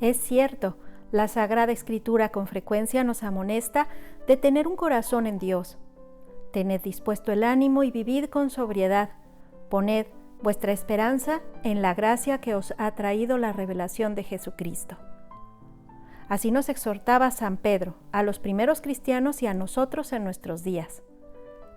Es cierto, la Sagrada Escritura con frecuencia nos amonesta de tener un corazón en Dios. Tened dispuesto el ánimo y vivid con sobriedad. Poned vuestra esperanza en la gracia que os ha traído la revelación de Jesucristo. Así nos exhortaba San Pedro a los primeros cristianos y a nosotros en nuestros días.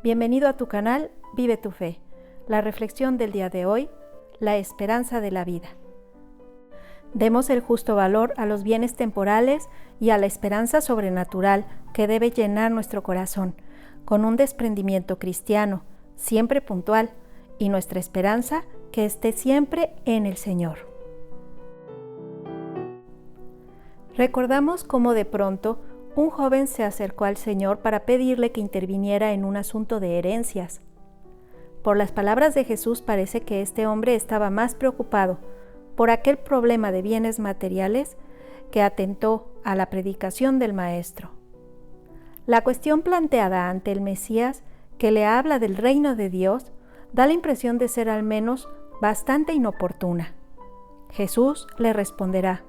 Bienvenido a tu canal Vive tu Fe. La reflexión del día de hoy, la esperanza de la vida. Demos el justo valor a los bienes temporales y a la esperanza sobrenatural que debe llenar nuestro corazón, con un desprendimiento cristiano, siempre puntual, y nuestra esperanza que esté siempre en el Señor. Recordamos cómo de pronto un joven se acercó al Señor para pedirle que interviniera en un asunto de herencias. Por las palabras de Jesús parece que este hombre estaba más preocupado por aquel problema de bienes materiales que atentó a la predicación del Maestro. La cuestión planteada ante el Mesías, que le habla del reino de Dios, da la impresión de ser al menos bastante inoportuna. Jesús le responderá: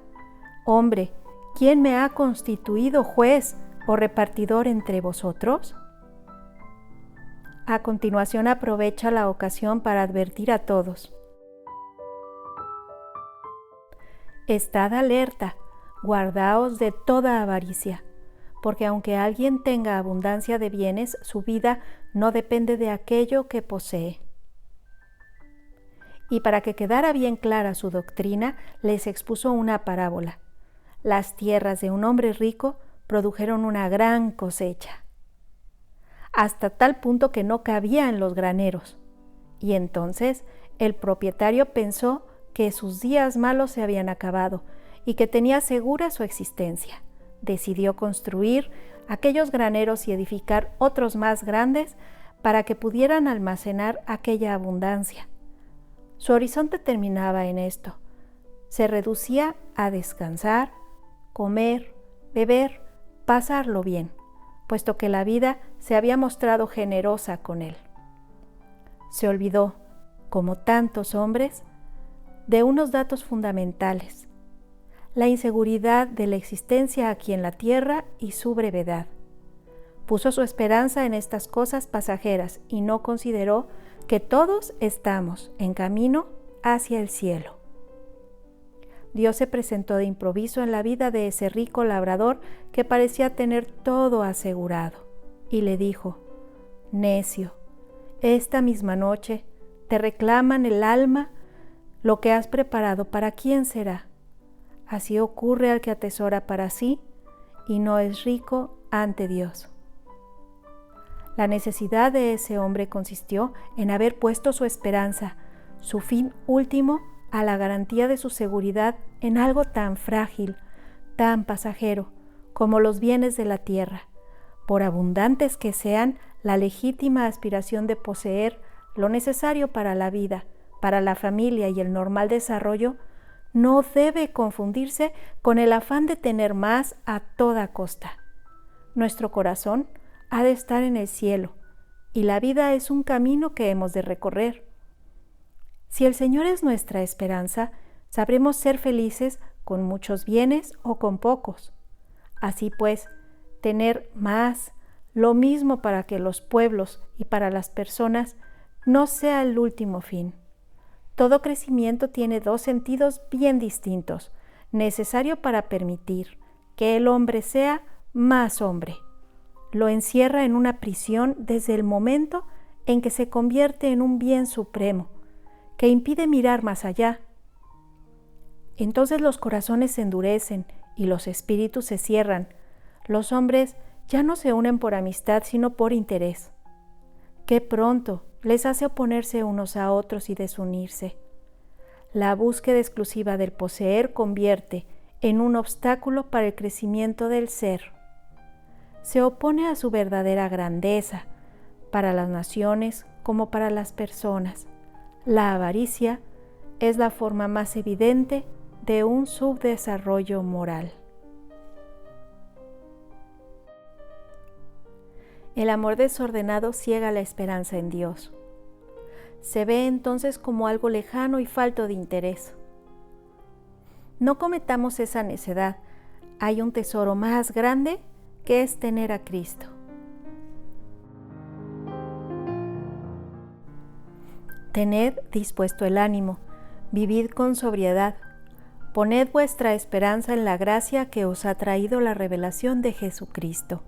«Hombre, ¿quién me ha constituido juez o repartidor entre vosotros?». A continuación aprovecha la ocasión para advertir a todos: «Estad alerta, guardaos de toda avaricia, porque aunque alguien tenga abundancia de bienes, su vida no depende de aquello que posee». Y para que quedara bien clara su doctrina, les expuso una parábola. Las tierras de un hombre rico produjeron una gran cosecha, hasta tal punto que no cabía en los graneros. Y entonces el propietario pensó que sus días malos se habían acabado y que tenía segura su existencia. Decidió construir aquellos graneros y edificar otros más grandes para que pudieran almacenar aquella abundancia. Su horizonte terminaba en esto. Se reducía a descansar, comer, beber, pasarlo bien, puesto que la vida se había mostrado generosa con él. Se olvidó, como tantos hombres, de unos datos fundamentales: la inseguridad de la existencia aquí en la tierra y su brevedad. Puso su esperanza en estas cosas pasajeras y no consideró que todos estamos en camino hacia el cielo. Dios se presentó de improviso en la vida de ese rico labrador que parecía tener todo asegurado, y le dijo: «Necio, esta misma noche te reclaman el alma. Lo que has preparado, ¿para quién será?». Así ocurre al que atesora para sí y no es rico ante Dios. La necesidad de ese hombre consistió en haber puesto su esperanza, su fin último, a la garantía de su seguridad en algo tan frágil, tan pasajero, como los bienes de la tierra, por abundantes que sean. La legítima aspiración de poseer lo necesario para la vida, para la familia y el normal desarrollo, no debe confundirse con el afán de tener más a toda costa. Nuestro corazón ha de estar en el cielo, y la vida es un camino que hemos de recorrer. Si el Señor es nuestra esperanza, sabremos ser felices con muchos bienes o con pocos. Así pues, tener más, lo mismo para que los pueblos y para las personas, no sea el último fin. Todo crecimiento tiene dos sentidos bien distintos, necesario para permitir que el hombre sea más hombre. Lo encierra en una prisión desde el momento en que se convierte en un bien supremo, que impide mirar más allá. Entonces los corazones se endurecen y los espíritus se cierran. Los hombres ya no se unen por amistad, sino por interés. Qué pronto les hace oponerse unos a otros y desunirse. La búsqueda exclusiva del poseer convierte en un obstáculo para el crecimiento del ser. Se opone a su verdadera grandeza, para las naciones como para las personas. La avaricia es la forma más evidente de un subdesarrollo moral. El amor desordenado ciega la esperanza en Dios. Se ve entonces como algo lejano y falto de interés. No cometamos esa necedad. Hay un tesoro más grande que es tener a Cristo. Tened dispuesto el ánimo, vivid con sobriedad. Poned vuestra esperanza en la gracia que os ha traído la revelación de Jesucristo.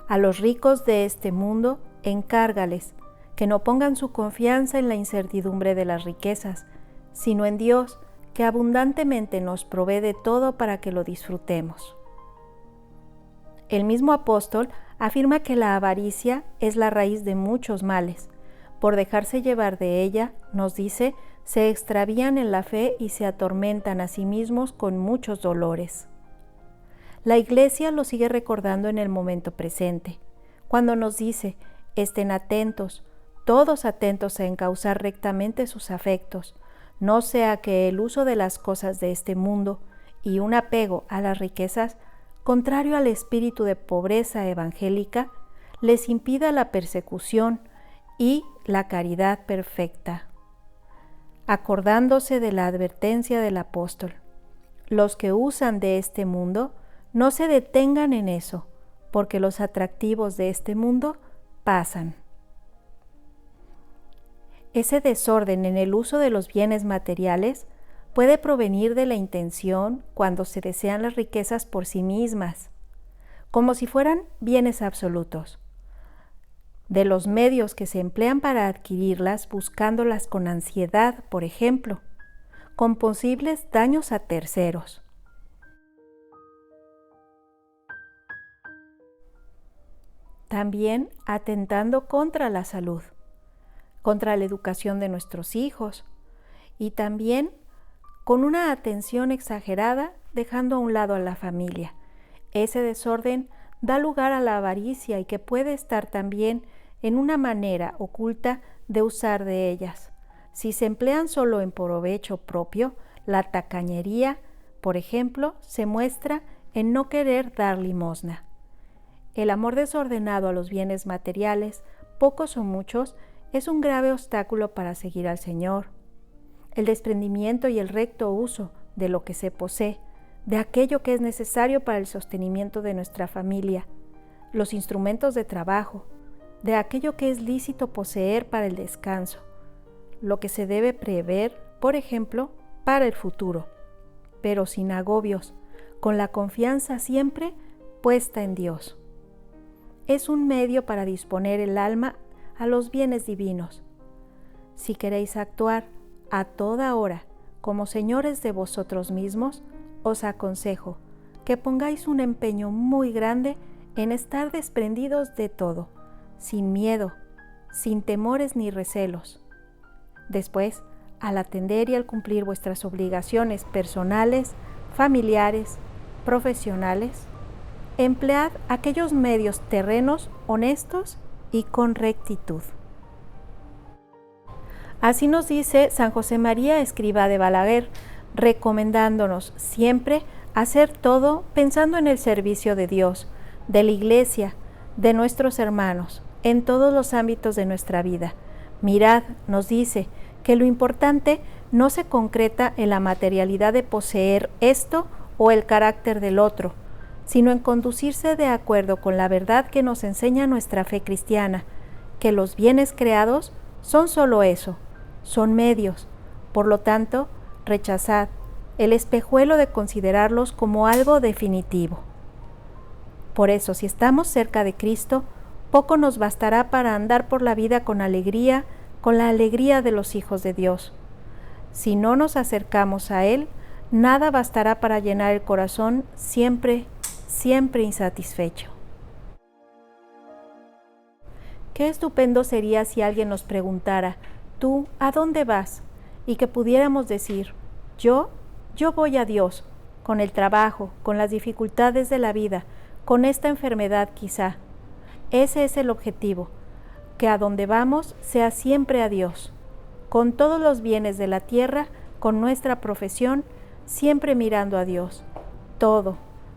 A los ricos de este mundo, encárgales que no pongan su confianza en la incertidumbre de las riquezas, sino en Dios, que abundantemente nos provee de todo para que lo disfrutemos. El mismo apóstol afirma que la avaricia es la raíz de muchos males. Por dejarse llevar de ella, nos dice, se extravían en la fe y se atormentan a sí mismos con muchos dolores. La Iglesia lo sigue recordando en el momento presente, cuando nos dice, estén atentos, todos atentos a encauzar rectamente sus afectos, no sea que el uso de las cosas de este mundo y un apego a las riquezas, contrario al espíritu de pobreza evangélica, les impida la persecución y la caridad perfecta. Acordándose de la advertencia del apóstol, los que usan de este mundo no se detengan en eso, porque los atractivos de este mundo pasan. Ese desorden en el uso de los bienes materiales puede provenir de la intención cuando se desean las riquezas por sí mismas, como si fueran bienes absolutos, de los medios que se emplean para adquirirlas buscándolas con ansiedad, por ejemplo, con posibles daños a terceros. También atentando contra la salud, contra la educación de nuestros hijos y también con una atención exagerada dejando a un lado a la familia. Ese desorden da lugar a la avaricia y que puede estar también en una manera oculta de usar de ellas. Si se emplean solo en provecho propio, la tacañería, por ejemplo, se muestra en no querer dar limosna. El amor desordenado a los bienes materiales, pocos o muchos, es un grave obstáculo para seguir al Señor. El desprendimiento y el recto uso de lo que se posee, de aquello que es necesario para el sostenimiento de nuestra familia, los instrumentos de trabajo, de aquello que es lícito poseer para el descanso, lo que se debe prever, por ejemplo, para el futuro, pero sin agobios, con la confianza siempre puesta en Dios. Es un medio para disponer el alma a los bienes divinos. Si queréis actuar a toda hora como señores de vosotros mismos, os aconsejo que pongáis un empeño muy grande en estar desprendidos de todo, sin miedo, sin temores ni recelos. Después, al atender y al cumplir vuestras obligaciones personales, familiares, profesionales, emplead aquellos medios terrenos honestos y con rectitud. Así nos dice San José María Escrivá de Balaguer, recomendándonos siempre hacer todo pensando en el servicio de Dios, de la Iglesia, de nuestros hermanos, en todos los ámbitos de nuestra vida. Mirad, nos dice, que lo importante no se concreta en la materialidad de poseer esto o el carácter del otro, sino en conducirse de acuerdo con la verdad que nos enseña nuestra fe cristiana, que los bienes creados son solo eso, son medios. Por lo tanto, rechazad el espejuelo de considerarlos como algo definitivo. Por eso, si estamos cerca de Cristo, poco nos bastará para andar por la vida con alegría, con la alegría de los hijos de Dios. Si no nos acercamos a Él, nada bastará para llenar el corazón siempre insatisfecho. Qué estupendo sería si alguien nos preguntara, ¿tú a dónde vas? Y que pudiéramos decir, yo voy a Dios, con el trabajo, con las dificultades de la vida, con esta enfermedad quizá. Ese es el objetivo, que a donde vamos sea siempre a Dios, con todos los bienes de la tierra, con nuestra profesión, siempre mirando a Dios. Todo.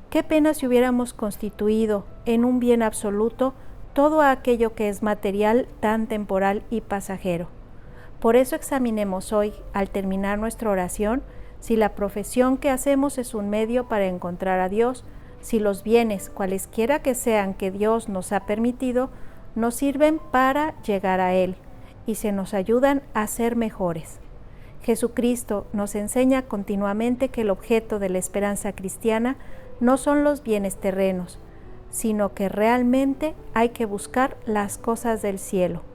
Qué pena si hubiéramos constituido en un bien absoluto todo aquello que es material, tan temporal y pasajero. Por eso examinemos hoy, al terminar nuestra oración, si la profesión que hacemos es un medio para encontrar a Dios, si los bienes, cualesquiera que sean que Dios nos ha permitido, nos sirven para llegar a Él y se nos ayudan a ser mejores. Jesucristo nos enseña continuamente que el objeto de la esperanza cristiana no son los bienes terrenos, sino que realmente hay que buscar las cosas del cielo.